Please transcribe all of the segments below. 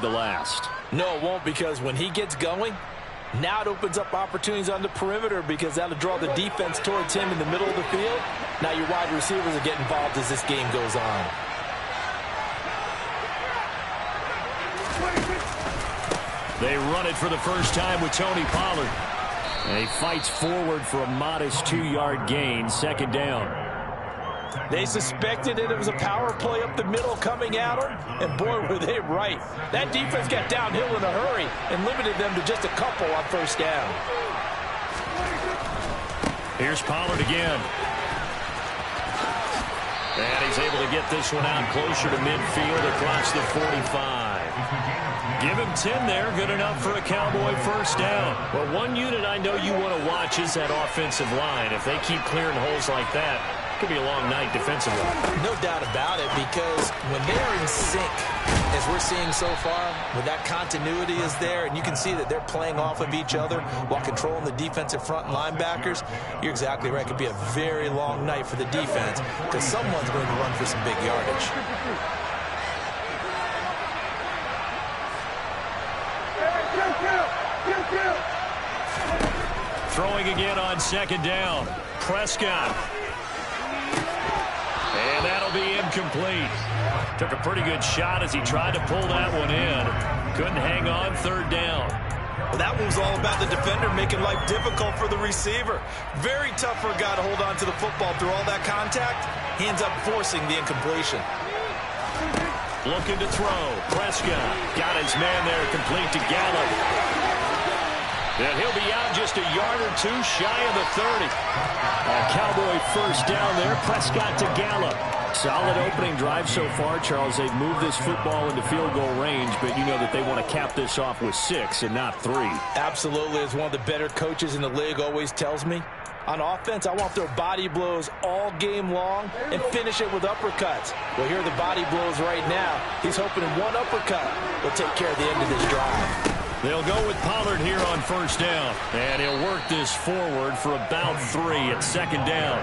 to last. No, it won't, because when he gets going, now it opens up opportunities on the perimeter because that'll draw the defense towards him in the middle of the field. Now your wide receivers will get involved as this game goes on. They run it for the first time with Tony Pollard. And he fights forward for a modest 2-yard gain, second down. They suspected that it was a power play up the middle coming at them, and boy, were they right. That defense got downhill in a hurry and limited them to just a couple on first down. Here's Pollard again. And he's able to get this one out closer to midfield across the 45. Give him 10 there. Good enough for a Cowboy first down. Well, one unit I know you want to watch is that offensive line. If they keep clearing holes like that, it could be a long night defensively. No doubt about it, because when they're in sync, as we're seeing so far, when that continuity is there, and you can see that they're playing off of each other while controlling the defensive front linebackers, you're exactly right. It could be a very long night for the defense because someone's going to run for some big yardage. Throwing again on second down. Prescott. And that'll be incomplete. Took a pretty good shot as he tried to pull that one in. Couldn't hang on, third down. Well, that one was all about the defender making life difficult for the receiver. Very tough for a guy to hold on to the football through all that contact. He ends up forcing the incompletion. Looking to throw. Prescott got his man there, complete to Gallup. And he'll be out just a yard or two shy of the 30. A Cowboy first down there. Prescott to Gallup. Solid opening drive so far, Charles. They've moved this football into field goal range, but you know that they want to cap this off with 6 and not 3. Absolutely. As one of the better coaches in the league always tells me, on offense, I want their body blows all game long and finish it with uppercuts. Well, here are the body blows right now. He's hoping one uppercut will take care of the end of this drive. They'll go with Pollard here on first down. And he'll work this forward for about 3 at second down.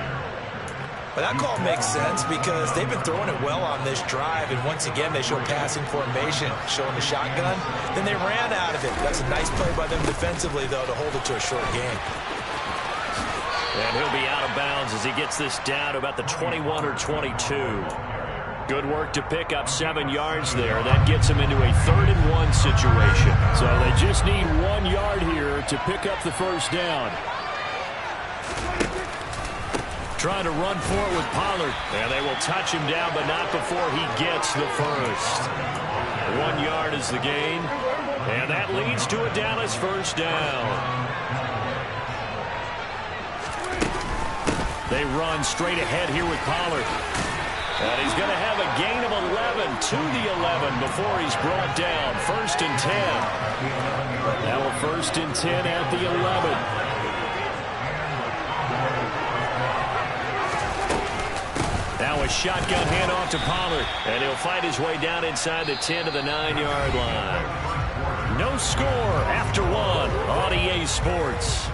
But that call makes sense because they've been throwing it well on this drive. And once again, they show passing formation, showing the shotgun. Then they ran out of it. That's a nice play by them defensively, though, to hold it to a short game. And he'll be out of bounds as he gets this down to about the 21 or 22. Good work to pick up 7 yards there. That gets them into a 3rd and 1 situation. So they just need 1 yard here to pick up the first down. Trying to run for it with Pollard. And they will touch him down, but not before he gets the first. 1 yard is the gain. And that leads to a Dallas first down. They run straight ahead here with Pollard. And he's going to have a gain of 11 to the 11 before he's brought down. 1st and 10. Now a 1st and 10 at the 11. Now a shotgun handoff to Pollard. And he'll fight his way down inside the 10 to the 9-yard line. No score after 1 on EA Sports.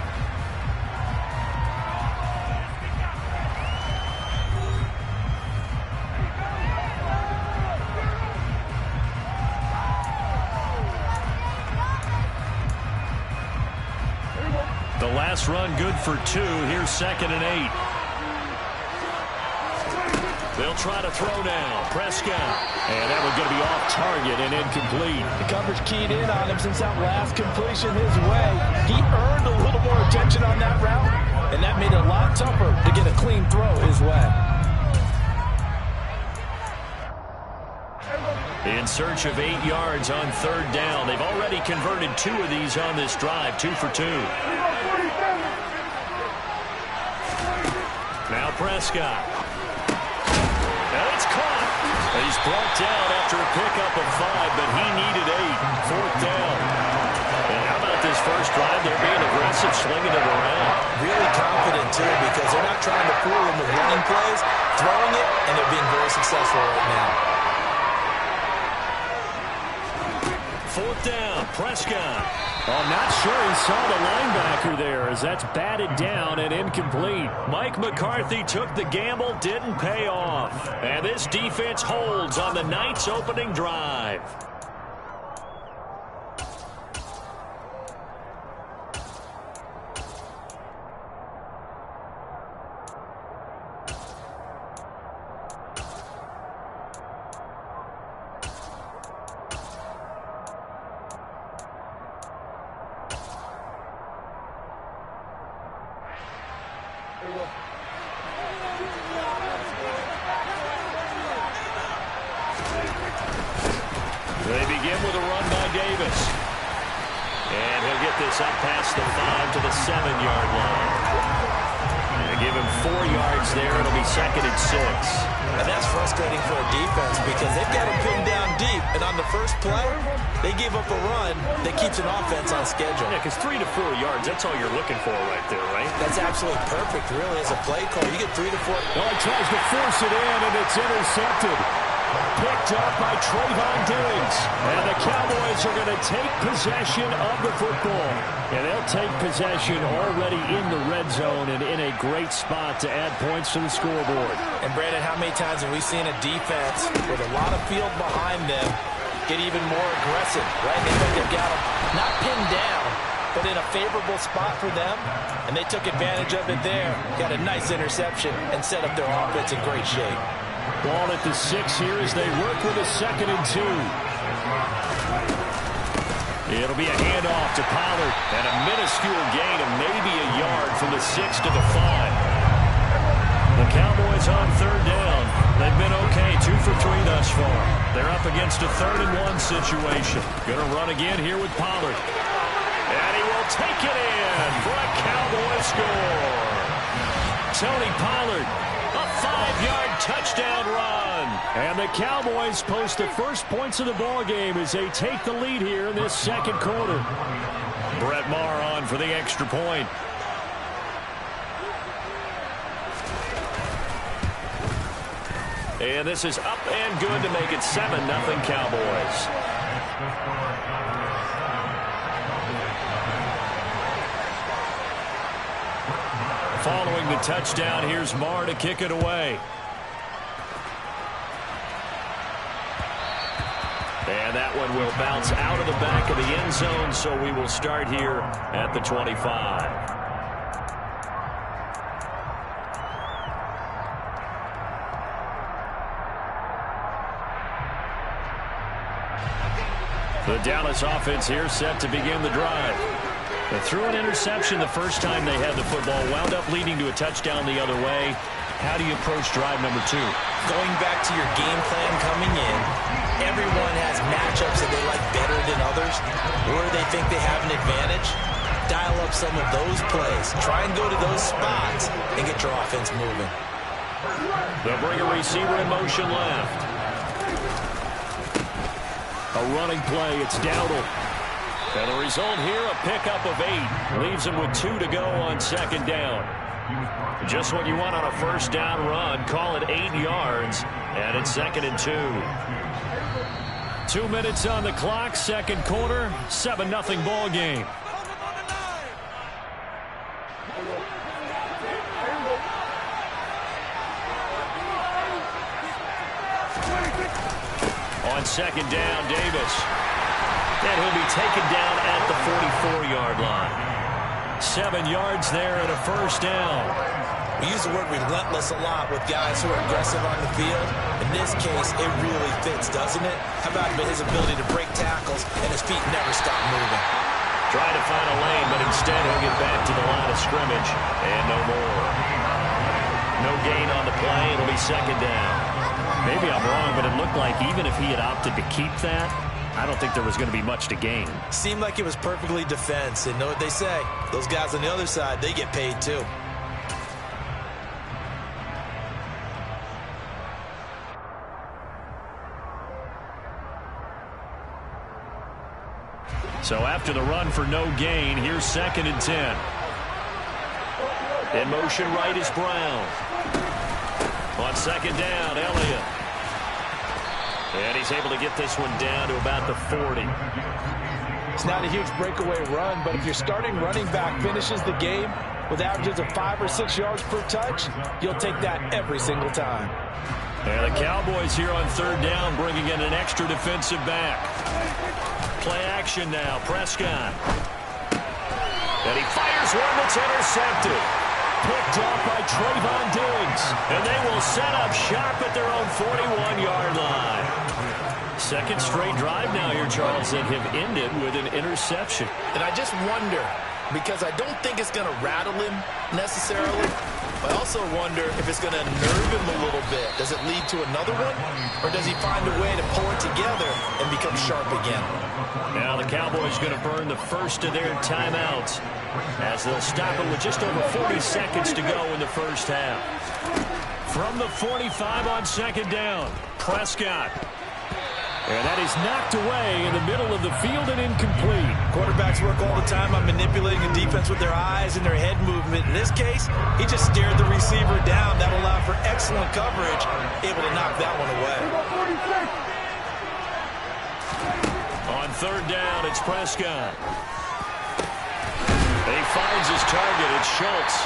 Last run good for 2. Here's 2nd and 8. They'll try to throw now. Prescott. And that one's going to be off target and incomplete. The coverage keyed in on him since that last completion his way. He earned a little more attention on that route, and that made it a lot tougher to get a clean throw his way. In search of 8 yards on 3rd down. They've already converted 2 of these on this drive. 2 for 2. Now Prescott. And it's caught. He's brought down after a pickup of 5, but he needed 8. 4th down. And how about this first drive? They're being aggressive, slinging it around. Really confident, too, because they're not trying to fool him with running plays, throwing it, and they're being very successful right now. 4th down, Prescott. Well, I'm not sure he saw the linebacker there as that's batted down and incomplete. Mike McCarthy took the gamble, didn't pay off. And this defense holds on the Knights' opening drive. And he'll get this up past the 5 to the 7-yard line. And give him 4 yards there. It'll be 2nd and 6. And that's frustrating for a defense because they've got him pinned down deep. And on the first play, they give up a run that keeps an offense on schedule. Yeah, because 3 to 4 yards, that's all you're looking for right there, right? That's absolutely perfect, really, as a play call. You get 3 to 4. Well, he tries to force it in, and it's intercepted. Picked up by Trayvon Diggs. And the Cowboys are going to take possession of the football. And they'll take possession already in the red zone and in a great spot to add points to the scoreboard. And, Brandon, how many times have we seen a defense with a lot of field behind them get even more aggressive, right? They've got them not pinned down, but in a favorable spot for them. And they took advantage of it there. Got a nice interception and set up their offense in great shape. Ball at the 6 here as they work with a 2nd and 2. It'll be a handoff to Pollard and a minuscule gain of maybe a yard from the 6 to the 5. The Cowboys on 3rd down. They've been okay, 2 for 3 thus far. They're up against a 3rd and 1 situation. Going to run again here with Pollard. And he will take it in for a Cowboy score. Tony Pollard. A 5-yard touchdown run. And the Cowboys post the first points of the ball game as they take the lead here in this 2nd quarter. Brett Maher on for the extra point. And this is up and good to make it 7-0 Cowboys. Following the touchdown, here's Maher to kick it away. And that one will bounce out of the back of the end zone, so we will start here at the 25. The Dallas offense here set to begin the drive. They threw an interception the first time they had the football, wound up leading to a touchdown the other way. How do you approach drive number 2? Going back to your game plan coming in, everyone has matchups that they like better than others, or they think they have an advantage. Dial up some of those plays. Try and go to those spots and get your offense moving. They'll bring a receiver in motion left. A running play, it's Dowdle. And the result here, a pickup of 8. Leaves him with 2 to go on 2nd down. Just what you want on a first down run. Call it 8 yards. And it's 2nd and 2. 2 minutes on the clock, 2nd quarter. 7-0 ball game. On 2nd down, Davis. And he'll be taken down at the 44-yard line. 7 yards there and a first down. We use the word relentless a lot with guys who are aggressive on the field. In this case, it really fits, doesn't it? How about his ability to break tackles and his feet never stop moving? Trying to find a lane, but instead he'll get back to the line of scrimmage. And no more. No gain on the play. It'll be 2nd down. Maybe I'm wrong, but it looked like even if he had opted to keep that, I don't think there was going to be much to gain. Seemed like it was perfectly defense. And know what they say? Those guys on the other side, they get paid too. So after the run for no gain, here's 2nd and 10. In motion right is Brown. On 2nd down, Elliott. And he's able to get this one down to about the 40. It's not a huge breakaway run, but if your starting running back finishes the game with averages of 5 or 6 yards per touch, you'll take that every single time. And the Cowboys here on 3rd down, bringing in an extra defensive back. Play action now, Prescott. And he fires one that's intercepted. Picked off by Trayvon Diggs. And they will set up shop at their own 41-yard line. 2nd straight drive now here, Charles, that have ended with an interception. And I just wonder because I don't think it's going to rattle him necessarily. I also wonder if it's going to nerve him a little bit. Does it lead to another one? Or does he find a way to pull it together and become sharp again? Now the Cowboys going to burn the first of their timeouts as they'll stop it with just over 40 seconds to go in the first half. From the 45 on second down, Prescott. And that is knocked away in the middle of the field and incomplete. Quarterbacks work all the time on manipulating a defense with their eyes and their head movement. In this case, he just stared the receiver down. That allowed for excellent coverage, able to knock that one away. On third down, it's Prescott. He finds his target. It's Schultz.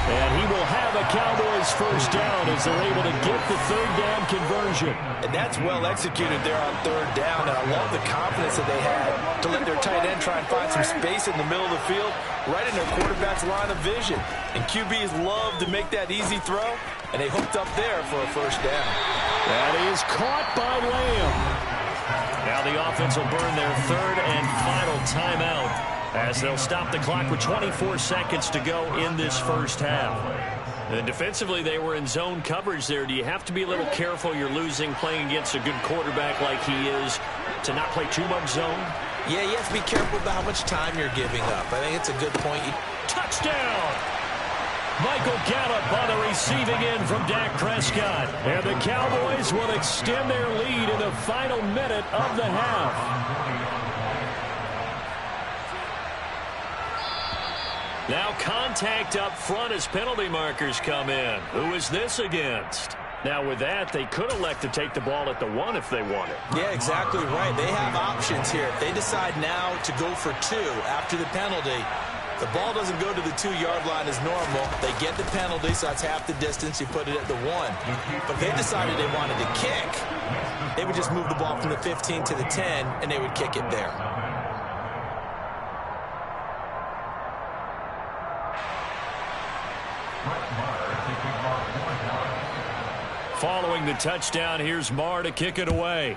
And he will have a Cowboys first down as they're able to get the third down conversion. And that's well executed there on third down. And I love the confidence that they had to let their tight end try and find some space in the middle of the field, right in their quarterback's line of vision. And QBs love to make that easy throw, and they hooked up there for a first down. That is caught by Lamb. Now the offense will burn their third and final timeout as they'll stop the clock with 24 seconds to go in this first half. And defensively, they were in zone coverage there. Do you have to be a little careful? You're losing playing against a good quarterback like he is to not play too much zone? Yeah, you have to be careful about how much time you're giving up. I think it's a good point. Touchdown! Michael Gallup on the receiving end from Dak Prescott. And the Cowboys will extend their lead in the final minute of the half. Now contact up front as penalty markers come in. Who is this against? Now with that, they could elect to take the ball at the 1 if they wanted. Yeah, exactly right. They have options here. If they decide now to go for 2 after the penalty, the ball doesn't go to the 2-yard line as normal. They get the penalty, so that's half the distance. You put it at the 1. But if they decided they wanted to kick, they would just move the ball from the 15 to the 10, and they would kick it there. Following the touchdown, here's Marr to kick it away.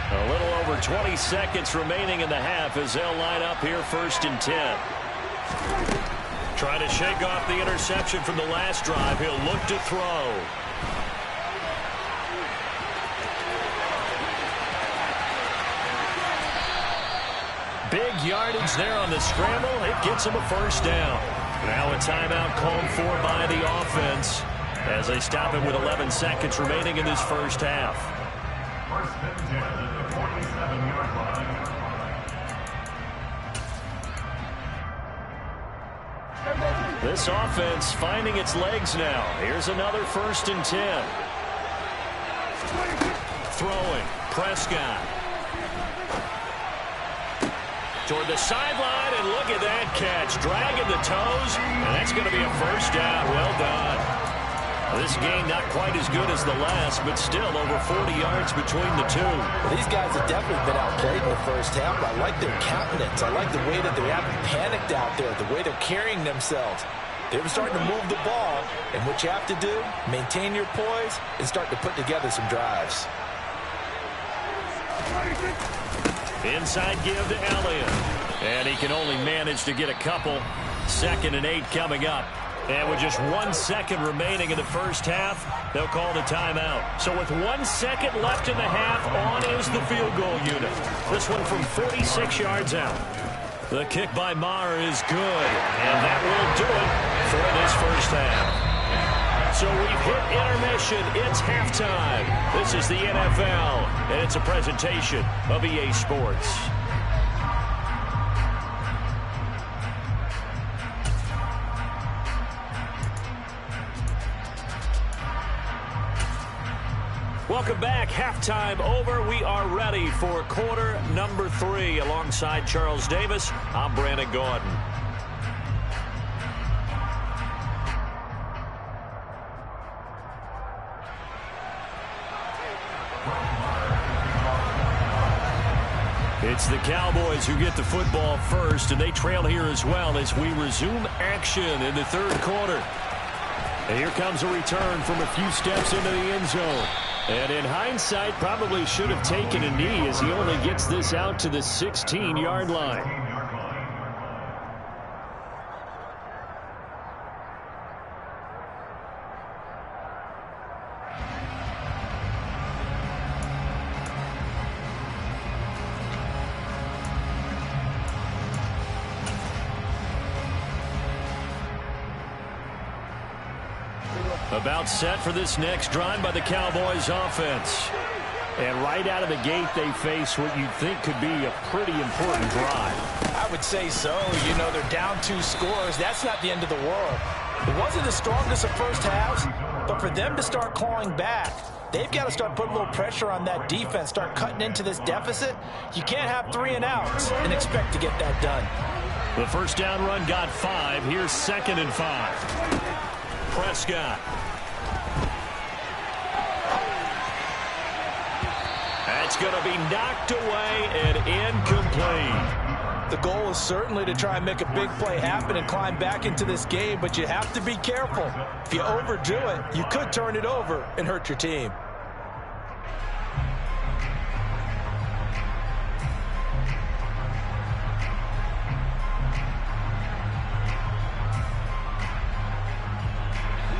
A little over 20 seconds remaining in the half as they'll line up here first and 10. Trying to shake off the interception from the last drive. He'll look to throw. Big yardage there on the scramble. It gets him a first down. Now a timeout called for by the offense as they stop it with 11 seconds remaining in this first half. First and 10 at the 47-yard line. This offense finding its legs now. Here's another first and 10. Throwing. Prescott. Toward the sideline, and look at that catch. Dragging the toes, and that's going to be a first down. Well done. This game not quite as good as the last, but still over 40 yards between the two. Well, these guys have definitely been outplayed in the first half. I like their countenance. I like the way that they haven't panicked out there, the way they're carrying themselves. They're starting to move the ball, and what you have to do, maintain your poise and start to put together some drives. Inside give to Elliott. And he can only manage to get a couple. 2nd and 8 coming up. And with just 1 second remaining in the first half, they'll call the timeout. So with 1 second left in the half, on is the field goal unit. This one from 46 yards out. The kick by Marr is good, and that will do it for this first half. So we've hit intermission. It's halftime. This is the NFL, and it's a presentation of EA Sports. Welcome back. Halftime over. We are ready for quarter number 3. Alongside Charles Davis, I'm Brandon Gaudin. It's the Cowboys who get the football first, and they trail here as well as we resume action in the third quarter. And here comes a return from a few steps into the end zone. And in hindsight, probably should have taken a knee as he only gets this out to the 16-yard line. About set for this next drive by the Cowboys offense. And right out of the gate, they face what you'd think could be a pretty important drive. I would say so. You know, they're down 2 scores. That's not the end of the world. It wasn't the strongest of first halves, but for them to start clawing back, they've got to start putting a little pressure on that defense, start cutting into this deficit. You can't have 3 and outs and expect to get that done. The first down run got 5. Here's 2nd and 5. Prescott. That's going to be knocked away and incomplete. The goal is certainly to try and make a big play happen and climb back into this game, but you have to be careful. If you overdo it, you could turn it over and hurt your team.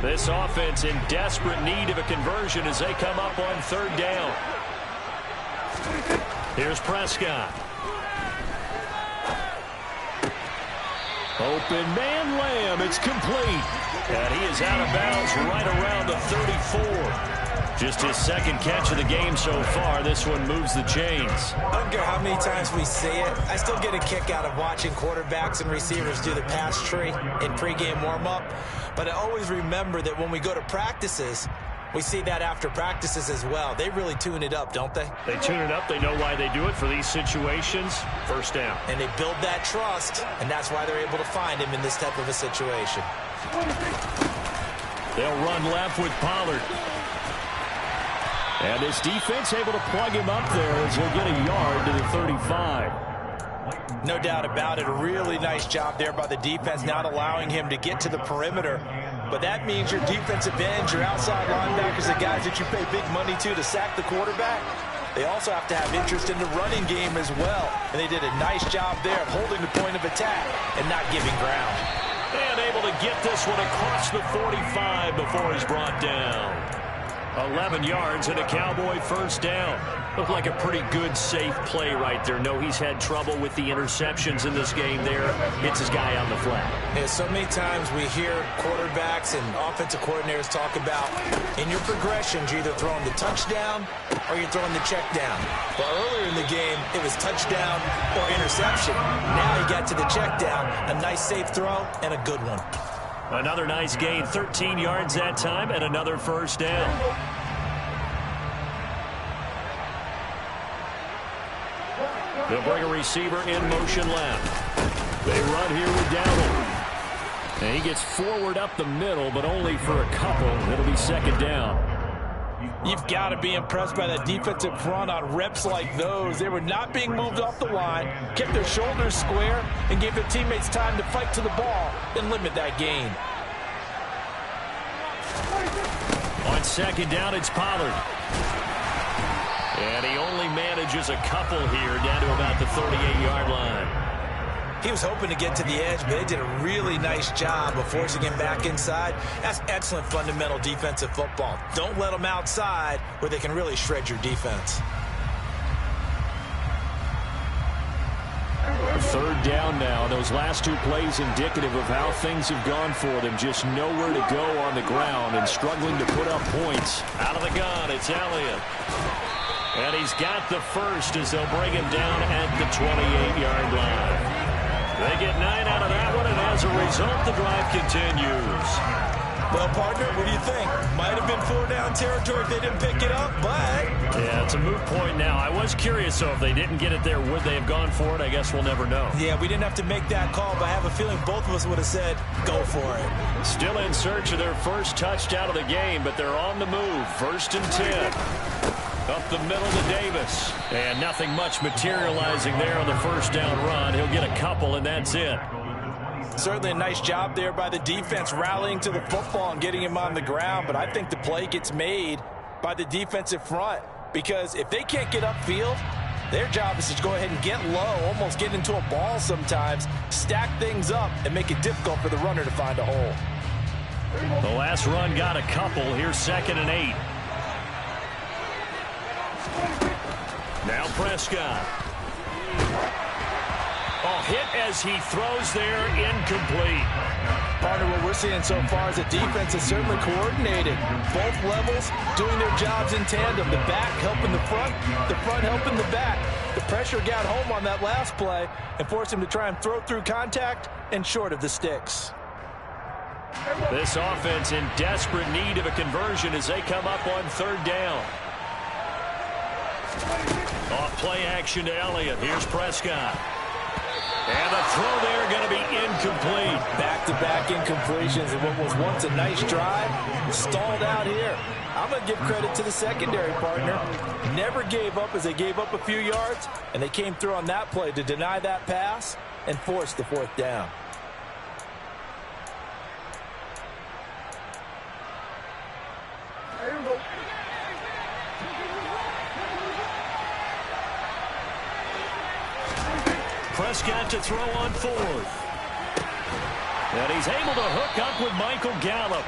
This offense in desperate need of a conversion as they come up on 3rd down. Here's Prescott. Open man, Lamb. It's complete. And he is out of bounds right around the 34. Just his 2nd catch of the game so far. This one moves the chains. I don't care how many times we see it. I still get a kick out of watching quarterbacks and receivers do the pass tree in pregame warm-up. But I always remember that when we go to practices, we see that after practices as well. They really tune it up, don't they? They tune it up. They know why they do it for these situations. First down. And they build that trust, and that's why they're able to find him in this type of a situation. They'll run left with Pollard. And this defense able to plug him up there as he'll get a yard to the 35. No doubt about it. A really nice job there by the defense, not allowing him to get to the perimeter. But that means your defensive ends, your outside linebackers, the guys that you pay big money to sack the quarterback, they also have to have interest in the running game as well. And they did a nice job there of holding the point of attack and not giving ground. And able to get this one across the 45 before he's brought down. 11 yards and a Cowboy first down. Looked like a pretty good, safe play right there. No, he's had trouble with the interceptions in this game there. Hits his guy on the flat. Yeah, so many times we hear quarterbacks and offensive coordinators talk about in your progressions, you're either throwing the touchdown or you're throwing the check down. But earlier in the game, it was touchdown or interception. Now he got to the check down, a nice safe throw and a good one. Another nice gain, 13 yards that time, and another first down. They'll bring a receiver in motion left. They run here with Dowdle. And he gets forward up the middle, but only for a couple. It'll be 2nd down. You've got to be impressed by that defensive front on reps like those. They were not being moved off the line, kept their shoulders square, and gave their teammates time to fight to the ball and limit that gain. On 2nd down, it's Pollard. And he only manages a couple here down to about the 38-yard line. He was hoping to get to the edge, but they did a really nice job of forcing him back inside. That's excellent fundamental defensive football. Don't let them outside where they can really shred your defense. 3rd down now. Those last 2 plays indicative of how things have gone for them. Just nowhere to go on the ground and struggling to put up points. Out of the gun, it's Elliott. And he's got the first as they'll bring him down at the 28-yard line. They get 9 out of that one, and as a result, the drive continues. Well, partner, what do you think? Might have been 4-down territory if they didn't pick it up, but... Yeah, it's a moot point now. I was curious, though, if they didn't get it there, would they have gone for it? I guess we'll never know. Yeah, we didn't have to make that call, but I have a feeling both of us would have said, go for it. Still in search of their first touchdown of the game, but they're on the move. 1st and 10. Up the middle to Davis. And nothing much materializing there on the first down run. He'll get a couple, and that's it. Certainly a nice job there by the defense rallying to the football and getting him on the ground. But I think the play gets made by the defensive front. Because if they can't get upfield, their job is to go ahead and get low, almost get into a ball sometimes, stack things up, and make it difficult for the runner to find a hole. The last run got a couple. Here's 2nd and 8. Now Prescott. Oh, hit as he throws there, incomplete. Partner, what we're seeing so far is the defense is certainly coordinated. Both levels doing their jobs in tandem. The back helping the front helping the back. The pressure got home on that last play and forced him to try and throw through contact and short of the sticks. This offense in desperate need of a conversion as they come up on 3rd down. Off play action to Elliott. Here's Prescott. And the throw there going to be incomplete. Back-to-back incompletions and what was once a nice drive stalled out here. I'm going to give credit to the secondary partner. Never gave up as they gave up a few yards, and they came through on that play to deny that pass and force the 4th down. Prescott to throw on 4th. And he's able to hook up with Michael Gallup.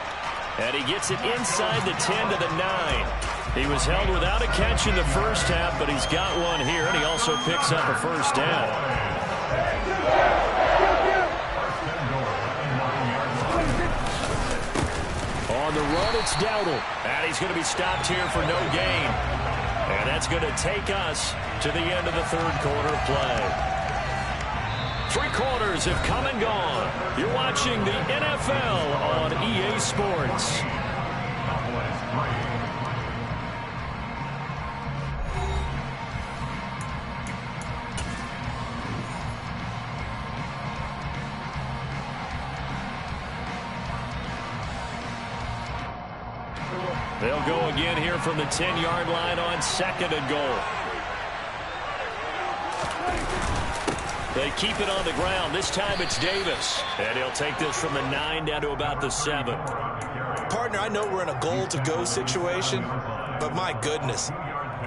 And he gets it inside the 10 to the 9. He was held without a catch in the first half, but he's got one here, and he also picks up a 1st down. On the run, it's Dowdle. And he's going to be stopped here for no gain. And that's going to take us to the end of the 3rd quarter of play. 3 quarters have come and gone. You're watching the NFL on EA Sports. They'll go again here from the 10-yard line on 2nd and goal. They keep it on the ground. This time it's Davis. And he'll take this from the 9 down to about the 7. Partner, I know we're in a goal-to-go situation, but my goodness,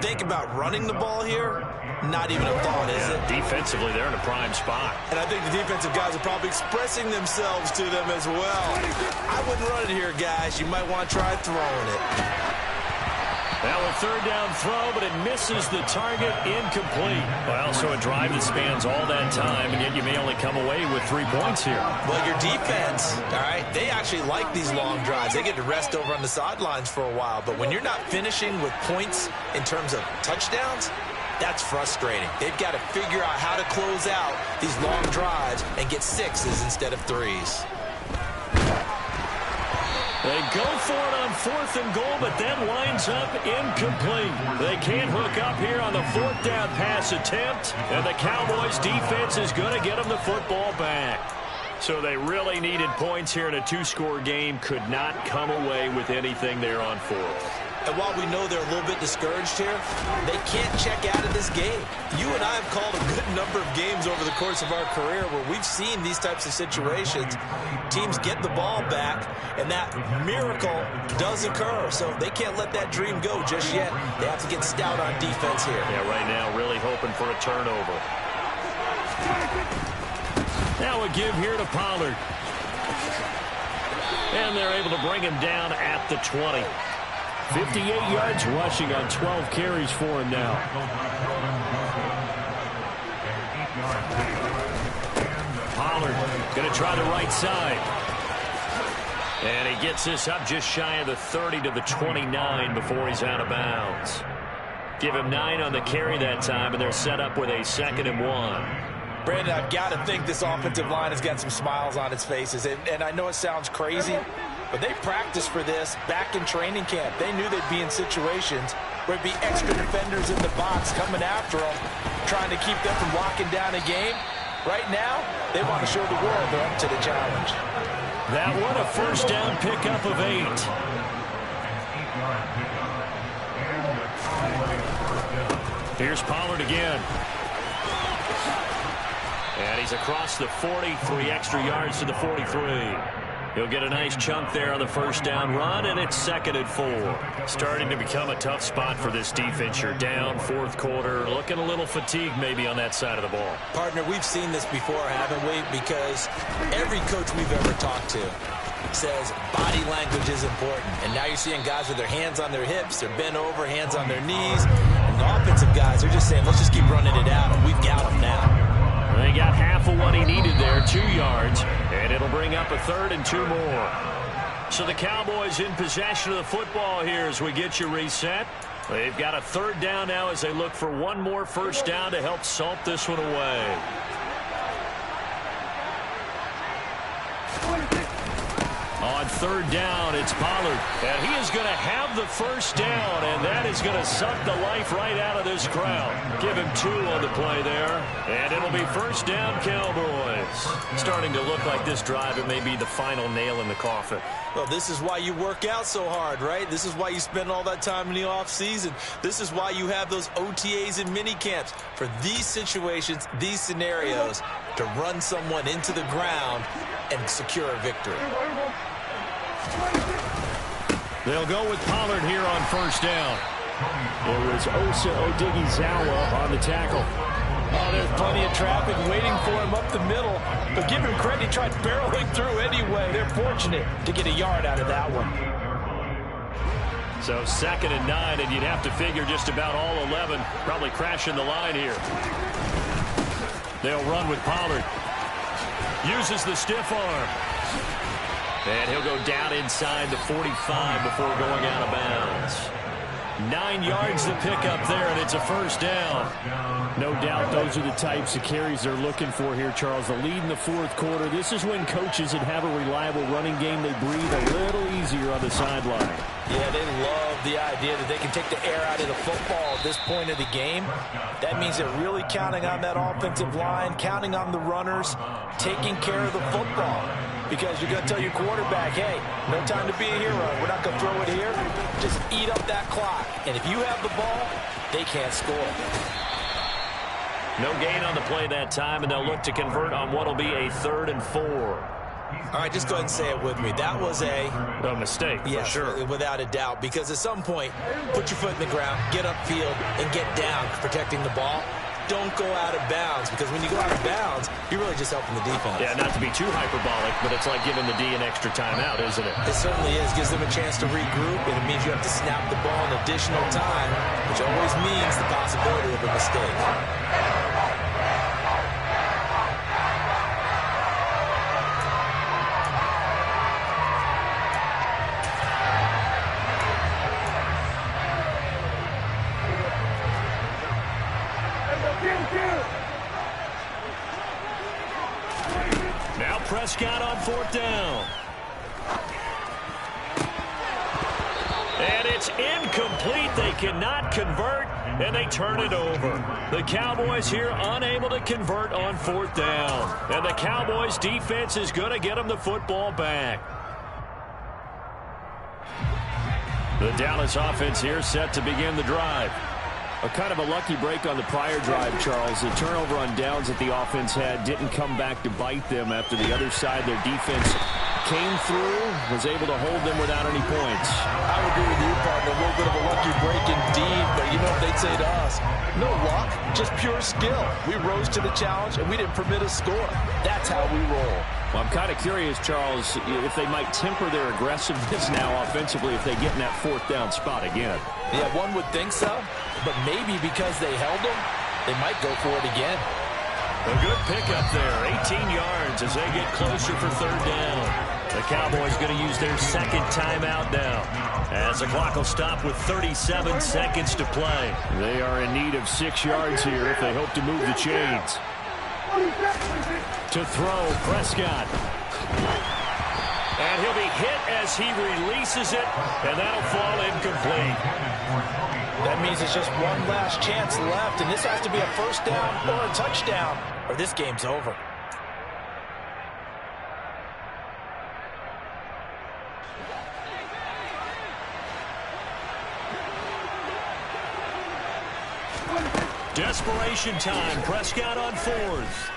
think about running the ball here. Not even a thought, is it? Defensively, they're in a prime spot. And I think the defensive guys are probably expressing themselves to them as well. I wouldn't run it here, guys. You might want to try throwing it. Now a 3rd down throw, but it misses the target, incomplete. Well, so a drive that spans all that time, and yet you may only come away with 3 points here. Well, your defense, all right, they actually like these long drives. They get to rest over on the sidelines for a while. But when you're not finishing with points in terms of touchdowns, that's frustrating. They've got to figure out how to close out these long drives and get 6s instead of 3s. They go for it on 4th and goal, but that winds up incomplete. They can't hook up here on the 4th down pass attempt, and the Cowboys defense is going to get them the football back. So they really needed points here in a 2-score game, could not come away with anything there on 4th. And while we know they're a little bit discouraged here, they can't check out of this game. You and I have called a good number of games over the course of our career where we've seen these types of situations. Teams get the ball back, and that miracle does occur. So they can't let that dream go just yet. They have to get stout on defense here. Yeah, right now really hoping for a turnover. Now a give here to Pollard. And they're able to bring him down at the 20. 58 yards rushing on 12 carries for him now. Pollard going to try the right side. And he gets this up just shy of the 30 to the 29 before he's out of bounds. Give him 9 on the carry that time, and they're set up with a 2nd and 1. Brandon, I've got to think this offensive line has got some smiles on its faces. And I know it sounds crazy, but they practiced for this back in training camp. They knew they'd be in situations where it'd be extra defenders in the box coming after them, trying to keep them from locking down a game. Right now, they want to show the world they're up to the challenge. That one a 1st down pickup of 8. Here's Pollard again. And he's across the 40, 3 extra yards to the 43. He'll get a nice chunk there on the first down run, and it's 2nd and 4. Starting to become a tough spot for this defense. You're down, 4th quarter, looking a little fatigued maybe on that side of the ball. Partner, we've seen this before, haven't we? Because every coach we've ever talked to says body language is important. And now you're seeing guys with their hands on their hips, they're bent over, hands on their knees. And the offensive guys are just saying, let's just keep running it out, and we've got them now. They got half of what he needed there, 2 yards, and it'll bring up a 3rd and 2 more. So the Cowboys in possession of the football here as we get you reset. They've got a 3rd down now as they look for one more first down to help salt this one away. On 3rd down, it's Pollard. And he is going to have the first down, and that is going to suck the life right out of this crowd. Give him 2 on the play there, and it'll be first down, Cowboys. Starting to look like this drive, it may be the final nail in the coffin. Well, this is why you work out so hard, right? This is why you spend all that time in the offseason. This is why you have those OTAs and mini camps for these situations, these scenarios, to run someone into the ground and secure a victory. They'll go with Pollard here on first down. It was Osa Odighizuwa on the tackle. Oh, there's plenty of traffic waiting for him up the middle. But give him credit, he tried barreling through anyway. They're fortunate to get a yard out of that one. So 2nd and 9, and you'd have to figure just about all 11 probably crashing the line here. They'll run with Pollard. Uses the stiff arm. And he'll go down inside the 45 before going out of bounds. 9 yards to pick up there, and it's a first down. No doubt those are the types of carries they're looking for here, Charles. The lead in the 4th quarter. This is when coaches that have a reliable running game, they breathe a little easier on the sideline. Yeah, they love the idea that they can take the air out of the football at this point of the game. That means they're really counting on that offensive line, counting on the runners, taking care of the football. Because you're going to tell your quarterback, hey, no time to be a hero. We're not going to throw it here. Just eat up that clock. And if you have the ball, they can't score. No gain on the play that time, and they'll look to convert on what will be a 3rd and 4. All right, just go ahead and say it with me. That was a mistake, yes, for sure. Without a doubt. Because at some point, put your foot in the ground, get upfield, and get down protecting the ball. Don't go out of bounds, because when you go out of bounds, you're really just helping the defense. Yeah, not to be too hyperbolic, but it's like giving the D an extra timeout, isn't it? It certainly is. Gives them a chance to regroup, and it means you have to snap the ball an additional time, which always means the possibility of a mistake. Now Prescott on 4th down. And it's incomplete. They cannot convert, and they turn it over. The Cowboys here unable to convert on 4th down. And the Cowboys defense is going to get them the football back. The Dallas offense here set to begin the drive. A kind of a lucky break on the prior drive, Charles. The turnover on downs that the offense had didn't come back to bite them after the other side. Their defense came through, was able to hold them without any points. I would agree with you, partner. A little bit of a lucky break indeed, but you know what they'd say to us? No luck, just pure skill. We rose to the challenge, and we didn't permit a score. That's how we roll. Well, I'm kind of curious, Charles, if they might temper their aggressiveness now offensively if they get in that 4th down spot again. Yeah, one would think so, but maybe because they held them, they might go for it again. A good pickup there, 18 yards as they get closer for 3rd down. The Cowboys going to use their 2nd timeout now, as the clock will stop with 37 seconds to play. They are in need of 6 yards here if they hope to move the chains. To throw, Prescott. And he'll be hit as he releases it, and that'll fall incomplete. That means it's just one last chance left, and this has to be a first down or a touchdown, or this game's over. Desperation time. Prescott on fourth.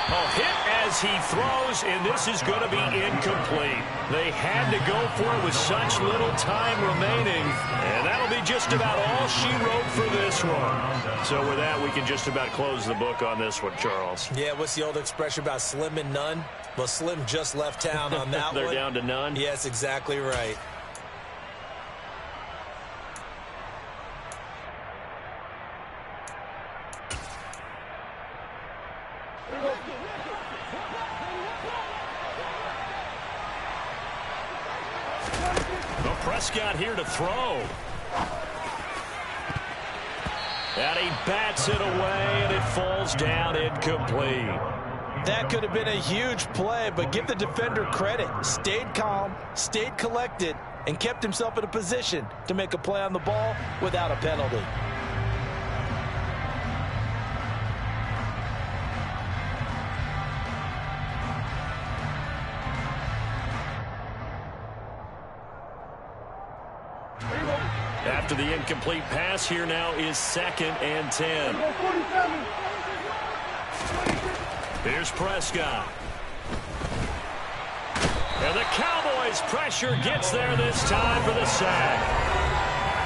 A hit as he throws, and this is going to be incomplete. They had to go for it with such little time remaining, and that'll be just about all she wrote for this one. So with that, we can just about close the book on this one, Charles. Yeah, what's the old expression about slim and none? Well, Slim just left town on that They're one. down to none? Yes, exactly right. Well, Prescott here to throw. And he bats it away, and it falls down incomplete. That could have been a huge play, but give the defender credit. Stayed calm, stayed collected, and kept himself in a position to make a play on the ball without a penalty. After the incomplete pass, here now is 2nd and 10. Here's Prescott. And the Cowboys' pressure gets there this time for the sack.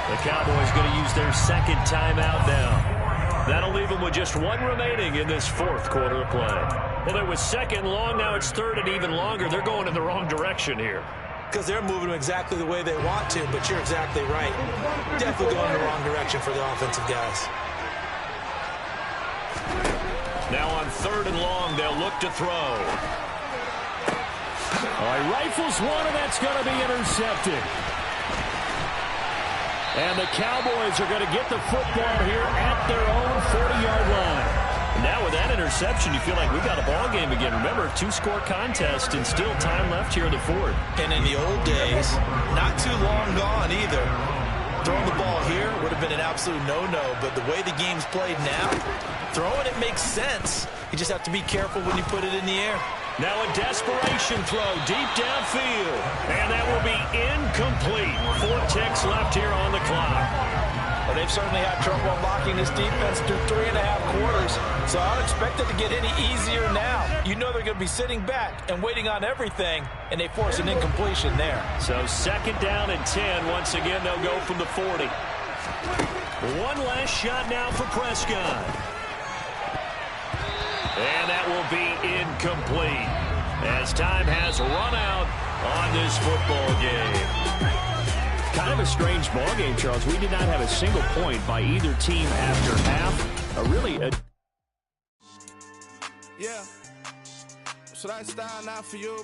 The Cowboys going to use their second timeout now. That'll leave them with just one remaining in this fourth quarter of play. Well, it was second long, now it's third and even longer. They're going in the wrong direction here. Because they're moving exactly the way they want to, but you're exactly right. Definitely going in the wrong direction for the offensive guys. Now on 3rd and long, they'll look to throw. All right, rifles one, and that's going to be intercepted. And the Cowboys are going to get the football here at their own 40-yard line. Now with that interception, you feel like we got a ball game again. Remember, 2-score contest and still time left here in the fourth. And in the old days, not too long gone either. Throwing the ball here would have been an absolute no-no, but the way the game's played now, throwing it makes sense. You just have to be careful when you put it in the air. Now a desperation throw deep downfield. And that will be incomplete. 4 ticks left here on the clock. Well, they've certainly had trouble unlocking this defense through 3.5 quarters, so I don't expect it to get any easier now. You know they're going to be sitting back and waiting on everything, and they force an incompletion there. So 2nd down and 10. Once again, they'll go from the 40. One last shot now for Prescott. And that will be incomplete as time has run out on this football game. Kind of a strange ball game, Charles. We did not have a single point by either team after half. Yeah. Should I style now for you?